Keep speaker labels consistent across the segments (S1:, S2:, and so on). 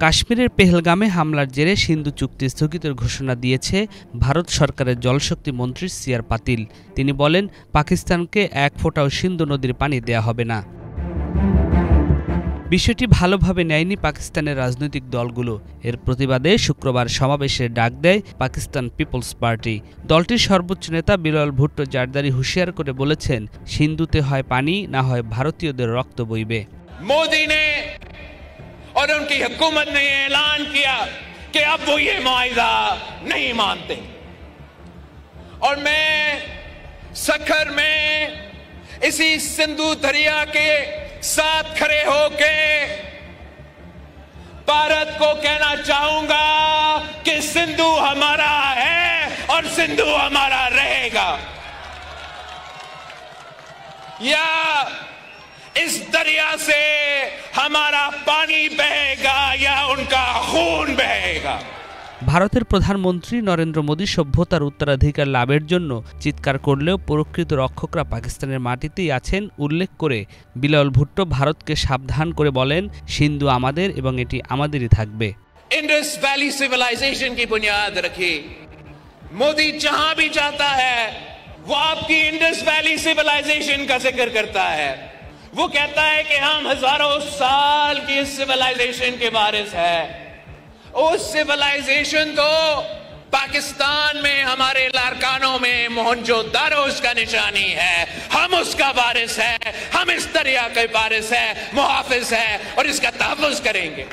S1: কাশ্মীরের পেহেলগামে হামলার জেরে সিন্ধু চুক্তি স্থগিতের ঘোষণা দিয়েছে ভারত সরকারের জলশক্তি মন্ত্রী সিআর পাতিল। তিনি বলেন, পাকিস্তানকে এক ফোঁটাও সিন্ধু নদীর পানি দেয়া হবে না। বিষয়টি ভালোভাবে নেয়নি পাকিস্তানের রাজনৈতিক দলগুলো। এর প্রতিবাদে শুক্রবার সমাবেশের ডাক দেয় পাকিস্তান পিপলস পার্টি। দলটির সর্বোচ্চ নেতা বিলাল ভুট্টো জারদারি হুঁশিয়ার করে বলেছেন, সিন্ধুতে হয় পানি, না হয় ভারতীয়দের রক্ত বইবে।
S2: मोदी ने और उनकी हुकूमत ने ऐलान किया कि अब वो ये मुआहिदा नहीं मानते, और मैं सखर में इसी सिंधु दरिया के साथ खड़े होके भारत को कहना चाहूंगा कि सिंधु हमारा है और सिंधु हमारा रहेगा। या इस दरिया से हमारा पानी बहेगा या उनका खून बहेगा।
S1: ভারতের প্রধানমন্ত্রী নরেন্দ্র মোদী সভ্যতার উত্তরাধিকার লাভের জন্য চিৎকার করলেও প্রকৃত রক্ষকরা পাকিস্তানের মাটিতেই আছেন উল্লেখ করে বিলাল ভুট্টো ভারতকে সাবধান করে বলেন, সিন্ধু আমাদের এবং এটি আমাদেরই থাকবে।
S2: इंडस वैली सिविलाइजेशन की बुनियाद रखी। मोदी जहां भी जाता है वो आपकी इंडस वैली सिविलाइजेशन का जिक्र करता है। वो कहता है कि हम हजारों साल की सिविलाइजेशन के वारिस है। उस सिविलाइजेशन तो पाकिस्तान में हमारे लारकानों में मोहनजोदारो उसका निशानी है। हम उसका वारिस है, हम इस दरिया के वारिस है, मुहाफिज है और इसका तहफ़्फ़ुज़ करेंगे।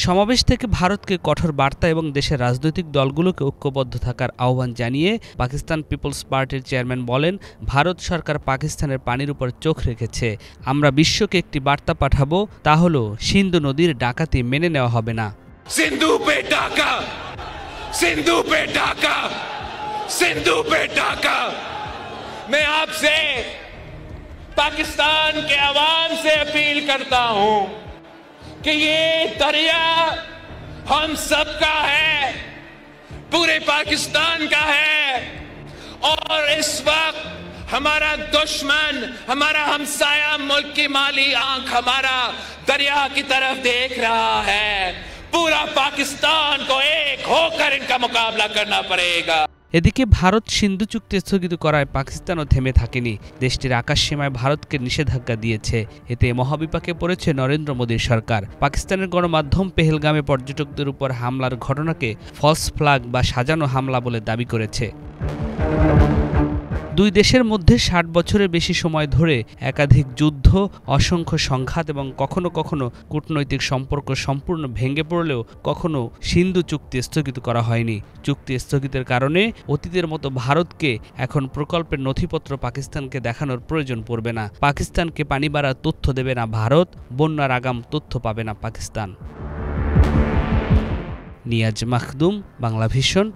S1: সমাবেশ থেকে ভারতকে কঠোর বার্তা এবং দেশের রাজনৈতিক দলগুলোকে ঐক্যবদ্ধ থাকার আহ্বান জানিয়ে পাকিস্তান পিপলস পার্টির চেয়ারম্যান বলেন, ভারত সরকার পাকিস্তানের পানির উপর চোখ রেখেছে। আমরা বিশ্বকে একটি বার্তা পাঠাবো, তা হলো সিন্ধু নদীর ডাকাতি মেনে নেওয়া হবে না।
S2: सिंधु पे डाका, सिंधु पे डाका, सिंधु पे डाका। मैं आपसे पाकिस्तान के अवाम से अपील करता हूं कि ये दरिया हम सबका है, पूरे पाकिस्तान का है, और इस वक्त हमारा दुश्मन, हमारा हमसाया मुल्क की माली आंख हमारा दरिया की तरफ देख रहा है। पूरा पाकिस्तान को एक होकर इनका मुकाबला करना पड़ेगा।
S1: এদিকে ভারত সিন্ধু চুক্তি স্থগিত করায় পাকিস্তানও থেমে থাকেনি। দেশটির আকাশসীমায় ভারতকে নিষেধাজ্ঞা দিয়েছে। এতে মহাবিপাকে পড়েছে নরেন্দ্র মোদীর সরকার। পাকিস্তানের গণমাধ্যম পেহেলগামে পর্যটকদের উপর হামলার ঘটনাকে ফলস ফ্ল্যাগ বা সাজানো হামলা বলে দাবি করেছে। দুই দেশের মধ্যে ৬০ বছরের বেশি সময় ধরে একাধিক যুদ্ধ, অসংখ্য সংঘাত এবং কখনো কখনো কূটনৈতিক সম্পর্ক সম্পূর্ণ ভেঙে পড়লেও কখনো সিন্ধু চুক্তি স্থগিত করা হয়নি। চুক্তি স্থগিতের কারণে অতীতের মতো ভারতকে এখন প্রকল্পের নথিপত্র পাকিস্তানকে দেখানোর প্রয়োজন পড়বে না। পাকিস্তানকে পানি বাড়ার তথ্য দেবে না ভারত, বন্যার আগাম তথ্য পাবে না পাকিস্তান। নিয়াজ মাখদুম, বাংলা ভিশন।